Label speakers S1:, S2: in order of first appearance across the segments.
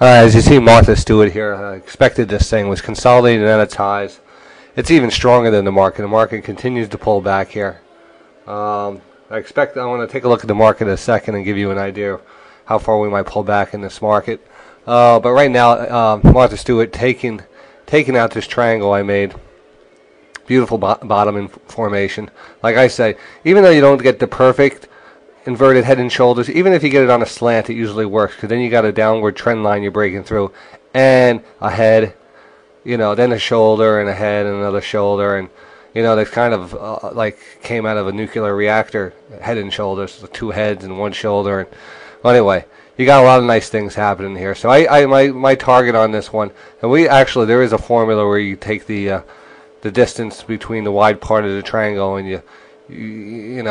S1: As you see, Martha Stewart here expected this thing, was consolidating at its highs. It's even stronger than the market. The market continues to pull back here. I want to take a look at the market in a second and give you an idea of how far we might pull back in this market. But right now, Martha Stewart taking out this triangle I made. Beautiful bottom in formation. Like I say, even though you don't get the perfect inverted head and shoulders, even if you get it on a slant, it usually works, because then you got a downward trend line you're breaking through, and a head, then a shoulder and a head and another shoulder, and that's kind of like came out of a nuclear reactor, head and shoulders, so 2 heads and 1 shoulder. And well, anyway, you got a lot of nice things happening here. So my target on this one, and there is a formula where you take the distance between the wide part of the triangle, and and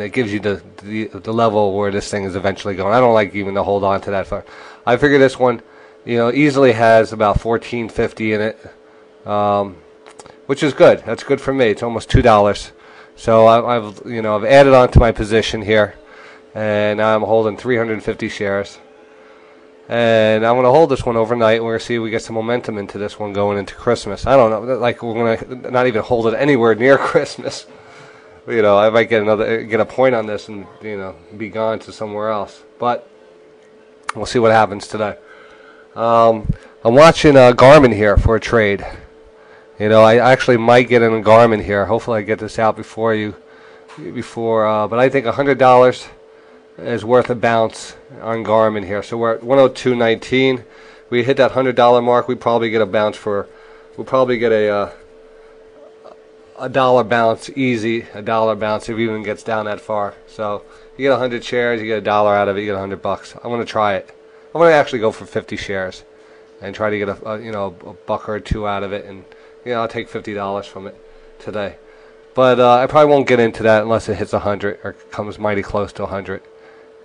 S1: it gives you the level where this thing is eventually going. I don't like even to hold on to that far. I figure this one, easily has about 14.50 in it, which is good. That's good for me. It's almost $2. So I've added on to my position here, and now I'm holding 350 shares. And I'm going to hold this one overnight. We're going to see if we get some momentum into this one going into Christmas. I don't know. Like, we're going to not even hold it anywhere near Christmas. I might get a point on this and, be gone to somewhere else. But we'll see what happens today. I'm watching Garmin here for a trade. I actually might get in a Garmin here. Hopefully I get this out before but I think $100 is worth a bounce on Garmin here. So we're at 102.19. We hit that $100 mark. We probably get a bounce we'll probably get a dollar bounce, easy, a dollar bounce if it even gets down that far. So you get 100 shares, you get $1 out of it, you get $100. I'm going to try it. I'm going to actually go for 50 shares and try to get a buck or two out of it, and I'll take $50 from it today. But I probably won't get into that unless it hits 100 or comes mighty close to 100.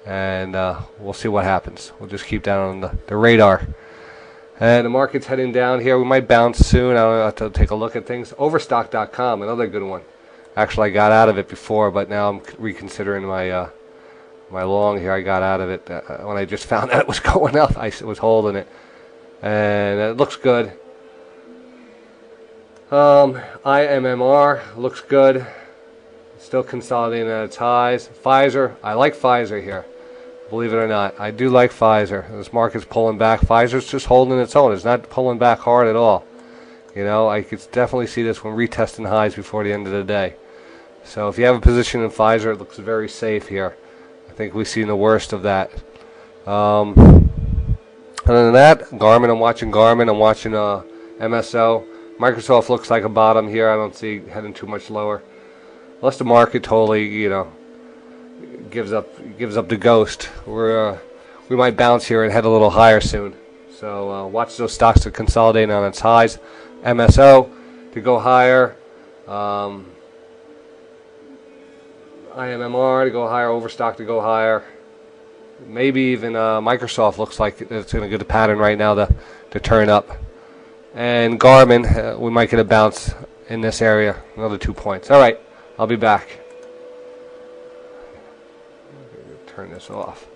S1: And we'll see what happens. We'll just keep that on the radar. And the market's heading down here. We might bounce soon. I'll have to take a look at things. Overstock.com, another good one. Actually, I got out of it before, but now I'm reconsidering my long here. I got out of it when I just found out it was going up. I was holding it, and it looks good. IMMR looks good. Still consolidating at its highs. Pfizer, I like Pfizer here. Believe it or not, I do like Pfizer. This market's pulling back. Pfizer's just holding its own. It's not pulling back hard at all. I could definitely see this one retesting highs before the end of the day. So if you have a position in Pfizer, it looks very safe here. I think we've seen the worst of that. Other than that, Garmin, I'm watching Garmin. I'm watching MSO. Microsoft looks like a bottom here. I don't see heading too much lower. Unless the market totally, gives up the ghost. We might bounce here and head a little higher soon. So watch those stocks to consolidate on its highs. MSO to go higher. IMMR to go higher. Overstock to go higher. Maybe even Microsoft looks like it's in a good pattern right now to turn up. And Garmin, we might get a bounce in this area. Another 2 points. All right. I'll be back. Turn this off.